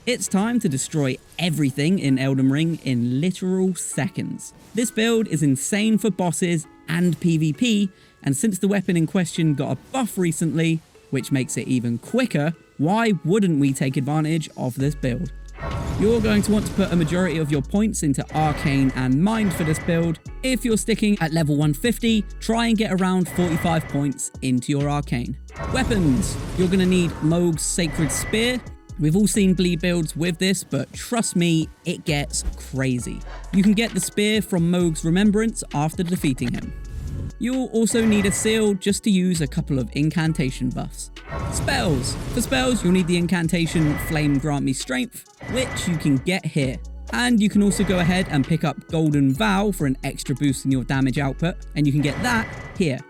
It's time to destroy everything in Elden Ring in literal seconds. This build is insane for bosses and PvP, and since the weapon in question got a buff recently, which makes it even quicker, why wouldn't we take advantage of this build? You're going to want to put a majority of your points into Arcane and Mind for this build. If you're sticking at level 150, try and get around 45 points into your Arcane. Weapons. You're going to need Mohg's Sacred Spear. We've all seen bleed builds with this, but trust me, it gets crazy. You can get the spear from Mohg's Remembrance after defeating him. You'll also need a seal just to use a couple of incantation buffs. Spells. For spells, you'll need the incantation Flame Grant Me Strength, which you can get here. And you can also go ahead and pick up Golden Vow for an extra boost in your damage output, and you can get that here.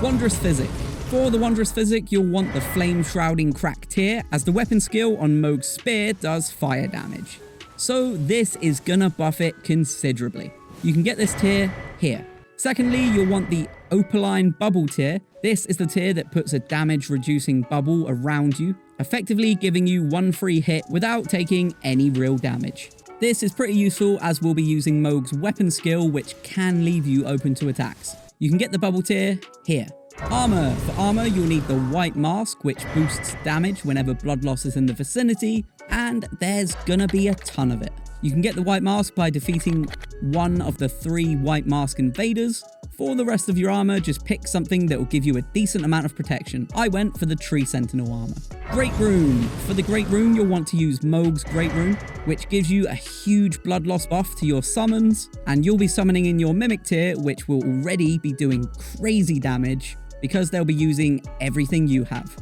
Wondrous Physick. For the Wondrous Physick, you'll want the Flame Shrouding Crack tier, as the weapon skill on Mohg's Spear does fire damage. So this is gonna buff it considerably. You can get this tier here. Secondly, you'll want the Opaline Bubble tier. This is the tier that puts a damage reducing bubble around you, effectively giving you one free hit without taking any real damage. This is pretty useful as we'll be using Mohg's weapon skill, which can leave you open to attacks. You can get the bubble tier here. Armour. For armour, you'll need the White Mask, which boosts damage whenever bloodloss is in the vicinity, and there's gonna be a ton of it. You can get the White Mask by defeating one of the 3 White Mask invaders. For the rest of your armour, just pick something that will give you a decent amount of protection. I went for the Tree Sentinel armour. Great Rune. For the Great Rune, you'll want to use Mohg's Great Rune, which gives you a huge blood loss buff to your summons, and you'll be summoning in your Mimic tier, which will already be doing crazy damage because they'll be using everything you have.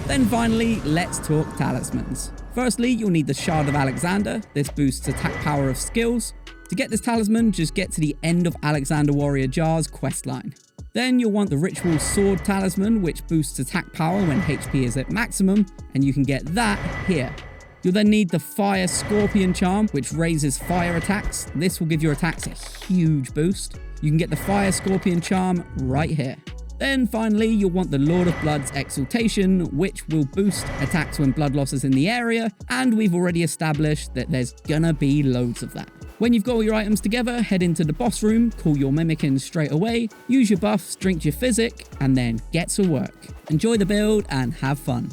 Then finally, let's talk talismans. Firstly, you'll need the Shard of Alexander. This boosts attack power of skills. To get this talisman, just get to the end of Alexander Warrior Jar's questline. Then you'll want the Ritual Sword Talisman, which boosts attack power when HP is at maximum, and you can get that here. You'll then need the Fire Scorpion Charm, which raises fire attacks. This will give your attacks a huge boost. You can get the Fire Scorpion Charm right here. Then finally, you'll want the Lord of Blood's Exaltation, which will boost attacks when blood loss is in the area, and we've already established that there's gonna be loads of that. When you've got all your items together, head into the boss room, call your mimic in straight away, use your buffs, drink your physick, and then get to work. Enjoy the build and have fun.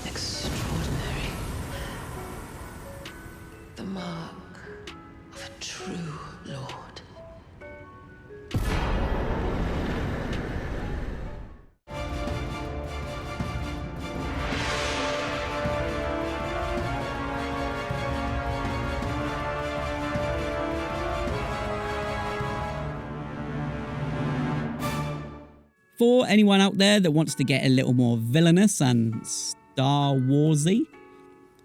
Extraordinary. The mark of a true lord. For anyone out there that wants to get a little more villainous and Star Warsy,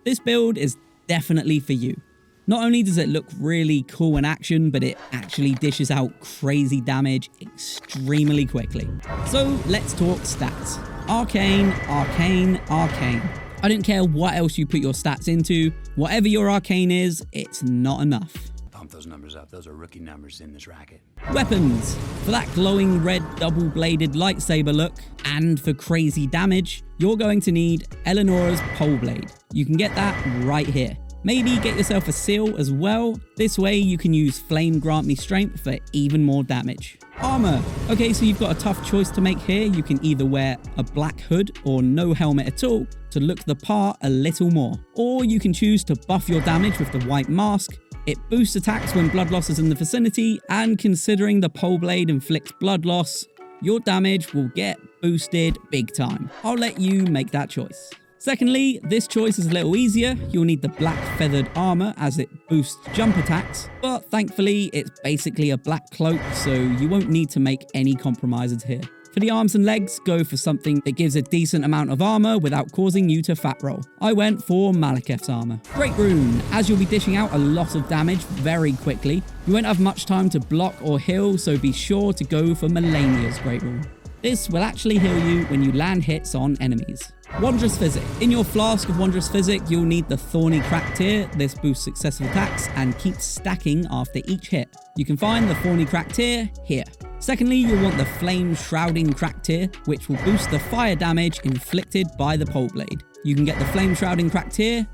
this build is definitely for you. Not only does it look really cool in action, but it actually dishes out crazy damage extremely quickly. So let's talk stats. Arcane, Arcane, Arcane. I don't care what else you put your stats into, whatever your Arcane is, it's not enough. Pump those numbers up. Those are rookie numbers in this racket. Weapons. For that glowing red double-bladed lightsaber look, and for crazy damage, you're going to need Eleonora's Poleblade. You can get that right here. Maybe get yourself a seal as well. This way you can use Flame Grant Me Strength for even more damage. Armour. Okay, so you've got a tough choice to make here. You can either wear a black hood or no helmet at all to look the part a little more. Or you can choose to buff your damage with the White Mask. It boosts attacks when blood loss is in the vicinity, and considering the Poleblade inflicts blood loss, your damage will get boosted big time. I'll let you make that choice. Secondly, this choice is a little easier. You'll need the black feathered armor as it boosts jump attacks, but thankfully it's basically a black cloak, so you won't need to make any compromises here. For the arms and legs, go for something that gives a decent amount of armor without causing you to fat roll. I went for Malekith's armor. Great Rune. As you'll be dishing out a lot of damage very quickly, you won't have much time to block or heal, so be sure to go for Melania's Great Rune. This will actually heal you when you land hits on enemies. Wondrous Physick. In your flask of Wondrous Physick, you'll need the Thorny Crack tier. This boosts successive attacks and keeps stacking after each hit. You can find the Thorny Crack tier here. Secondly, you'll want the Flame Shrouding Crack tier, which will boost the fire damage inflicted by the Poleblade. You can get the Flame Shrouding cracked here.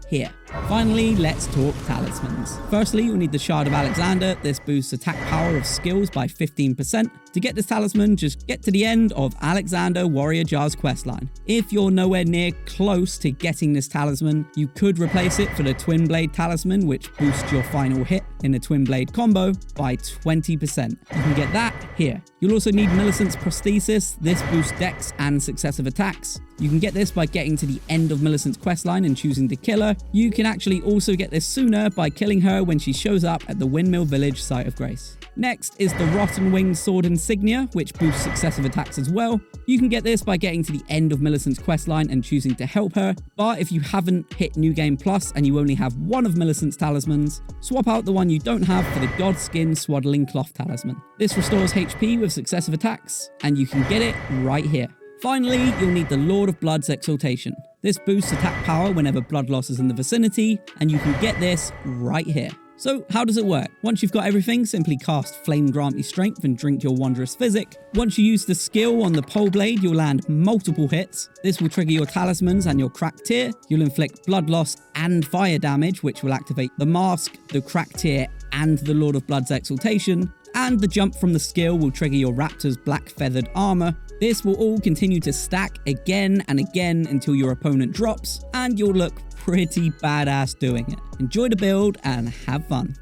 Finally, let's talk talismans. Firstly, you'll need the Shard of Alexander. This boosts attack power of skills by 15%. To get this talisman, just get to the end of Alexander Warrior Jar's questline. If you're nowhere near close to getting this talisman, you could replace it for the Twin Blade talisman, which boosts your final hit in a Twin Blade combo by 20%. You can get that here. You'll also need Millicent's prosthesis. This boosts dex and successive attacks. You can get this by getting to the end of Millicent's questline and choosing to kill her. You can actually also get this sooner by killing her when she shows up at the Windmill Village Site of Grace. Next is the Rotten Winged Sword Insignia, which boosts successive attacks as well. You can get this by getting to the end of Millicent's questline and choosing to help her, but if you haven't hit New Game Plus and you only have one of Millicent's talismans, swap out the one you don't have for the Godskin Swaddling Cloth talisman. This restores HP with successive attacks, and you can get it right here. Finally, you'll need the Lord of Blood's Exaltation. This boosts attack power whenever blood loss is in the vicinity, and you can get this right here. So how does it work? Once you've got everything, simply cast Flame Grant You Strength and drink your wondrous physick. Once you use the skill on the Poleblade, you'll land multiple hits. This will trigger your talismans and your cracked tear. You'll inflict blood loss and fire damage, which will activate the mask, the cracked tear, and the Lord of Blood's Exaltation. And the jump from the skill will trigger your Raptor's black feathered armour. This will all continue to stack again and again until your opponent drops, and you'll look pretty badass doing it. Enjoy the build and have fun.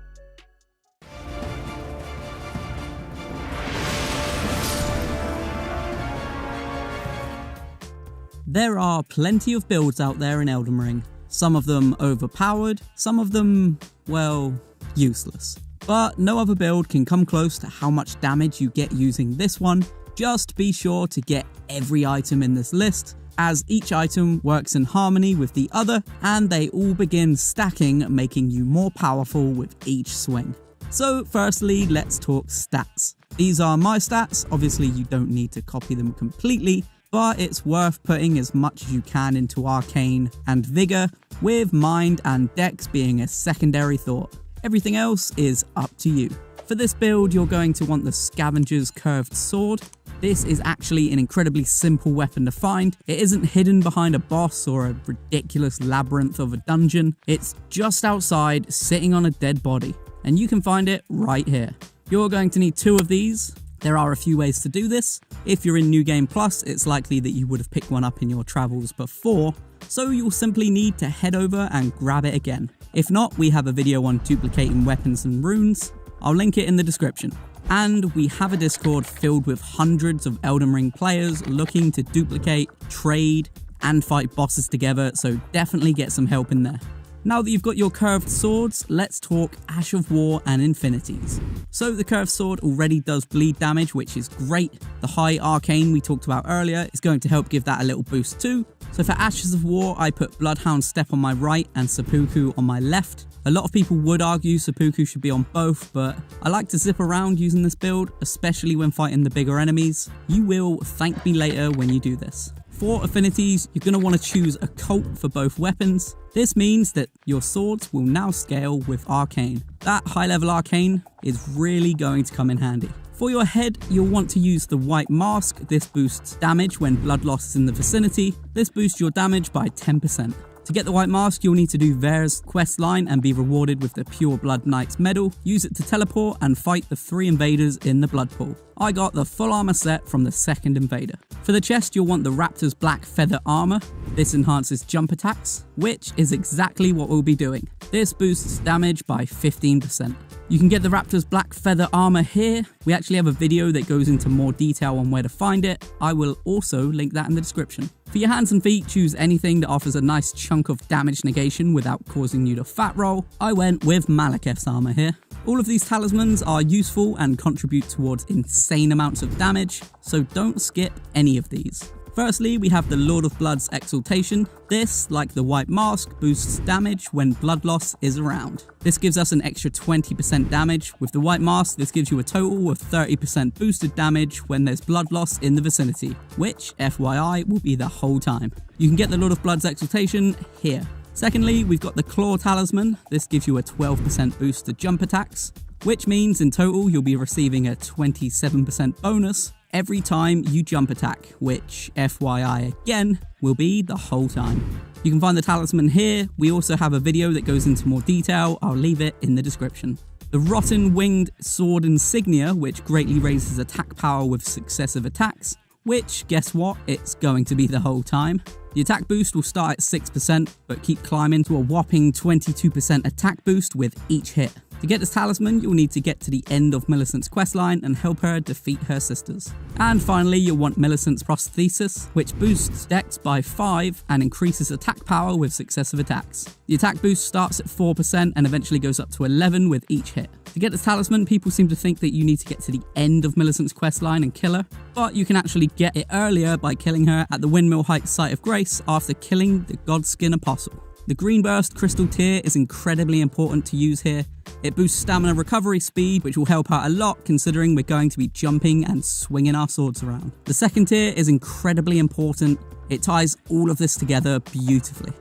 There are plenty of builds out there in Elden Ring. Some of them overpowered, some of them, well, useless. But no other build can come close to how much damage you get using this one. Just be sure to get every item in this list, as each item works in harmony with the other, and they all begin stacking, making you more powerful with each swing. So firstly, let's talk stats. These are my stats. Obviously you don't need to copy them completely, but it's worth putting as much as you can into Arcane and Vigor, with Mind and Dex being a secondary thought. Everything else is up to you. For this build, you're going to want the Scavenger's Curved Sword. This is actually an incredibly simple weapon to find. It isn't hidden behind a boss or a ridiculous labyrinth of a dungeon. It's just outside, sitting on a dead body, and you can find it right here. You're going to need 2 of these. There are a few ways to do this. If you're in New Game Plus, it's likely that you would have picked one up in your travels before, so you'll simply need to head over and grab it again. If not, we have a video on duplicating weapons and runes. I'll link it in the description. And we have a Discord filled with hundreds of Elden Ring players looking to duplicate, trade, and fight bosses together, so definitely get some help in there. Now that you've got your curved swords, let's talk Ash of War and Infinities. So the curved sword already does bleed damage, which is great. The high arcane we talked about earlier is going to help give that a little boost too. So for Ashes of War, I put Bloodhound Step on my right and Seppuku on my left. A lot of people would argue Seppuku should be on both, but I like to zip around using this build, especially when fighting the bigger enemies. You will thank me later when you do this. For affinities, you're going to want to choose a cult for both weapons. This means that your swords will now scale with arcane. That high level arcane is really going to come in handy. For your head, you'll want to use the white mask. This boosts damage when blood loss is in the vicinity. This boosts your damage by 10%. To get the white mask, you'll need to do Ver's quest line and be rewarded with the Pure Blood Knight's medal. Use it to teleport and fight the 3 invaders in the blood pool. I got the full armor set from the second invader. For the chest, you'll want the Raptor's black feather armor. This enhances jump attacks, which is exactly what we'll be doing. This boosts damage by 15%. You can get the Raptor's black feather armor here. We actually have a video that goes into more detail on where to find it. I will also link that in the description. For your hands and feet, choose anything that offers a nice chunk of damage negation without causing you to fat roll. I went with Malekith's armor here. All of these talismans are useful and contribute towards insane amounts of damage, so don't skip any of these. Firstly, we have the Lord of Blood's Exaltation. This, like the white mask, boosts damage when blood loss is around. This gives us an extra 20% damage. With the white mask, this gives you a total of 30% boosted damage when there's blood loss in the vicinity, which, FYI, will be the whole time. You can get the Lord of Blood's Exaltation here. Secondly, we've got the Claw Talisman. This gives you a 12% boost to jump attacks, which means in total you'll be receiving a 27% bonus every time you jump attack, which, FYI again, will be the whole time. You can find the talisman here. We also have a video that goes into more detail. I'll leave it in the description. The Rotten Winged Sword Insignia, which greatly raises attack power with successive attacks, which, guess what, it's going to be the whole time. The attack boost will start at 6%, but keep climbing to a whopping 22% attack boost with each hit. To get this talisman, you'll need to get to the end of Millicent's questline and help her defeat her sisters. And finally, you'll want Millicent's prosthesis, which boosts dex by 5 and increases attack power with successive attacks. The attack boost starts at 4% and eventually goes up to 11 with each hit. To get this talisman, people seem to think that you need to get to the end of Millicent's questline and kill her, but you can actually get it earlier by killing her at the Windmill Heights Site of Grace after killing the Godskin Apostle. The Green Burst Crystal Tier is incredibly important to use here. It boosts stamina recovery speed, which will help out a lot considering we're going to be jumping and swinging our swords around. The second tier is incredibly important. It ties all of this together beautifully.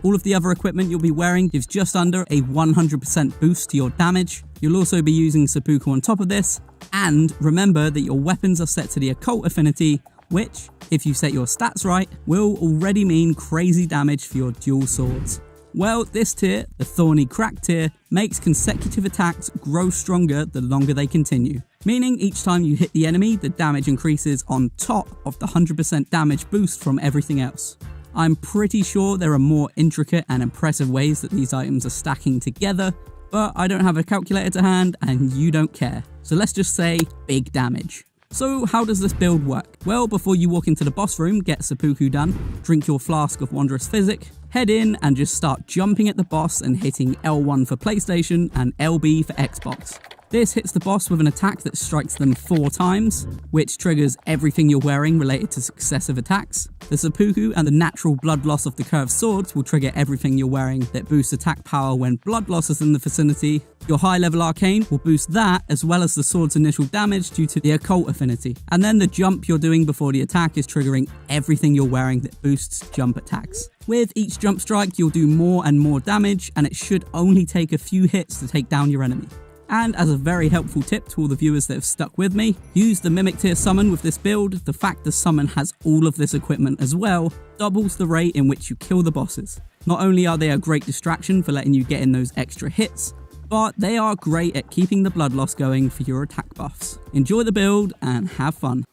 All of the other equipment you'll be wearing gives just under a 100% boost to your damage. You'll also be using seppuku on top of this. And remember that your weapons are set to the occult affinity, which, if you set your stats right, will already mean crazy damage for your dual swords. Well, this tier, the Thorny Crack tier, makes consecutive attacks grow stronger the longer they continue. Meaning each time you hit the enemy, the damage increases on top of the 100% damage boost from everything else. I'm pretty sure there are more intricate and impressive ways that these items are stacking together, but I don't have a calculator to hand and you don't care. So let's just say big damage. So how does this build work? Well, before you walk into the boss room, get seppuku done, drink your flask of wondrous physick, head in and just start jumping at the boss and hitting L1 for PlayStation and LB for Xbox. This hits the boss with an attack that strikes them 4 times, which triggers everything you're wearing related to successive attacks. The seppuku and the natural blood loss of the curved swords will trigger everything you're wearing that boosts attack power when blood loss is in the vicinity. Your high level arcane will boost that as well as the sword's initial damage due to the occult affinity. And then the jump you're doing before the attack is triggering everything you're wearing that boosts jump attacks. With each jump strike, you'll do more and more damage, and it should only take a few hits to take down your enemy. And as a very helpful tip to all the viewers that have stuck with me, use the Mimic tier summon with this build. The fact the summon has all of this equipment as well doubles the rate in which you kill the bosses. Not only are they a great distraction for letting you get in those extra hits, but they are great at keeping the blood loss going for your attack buffs. Enjoy the build and have fun.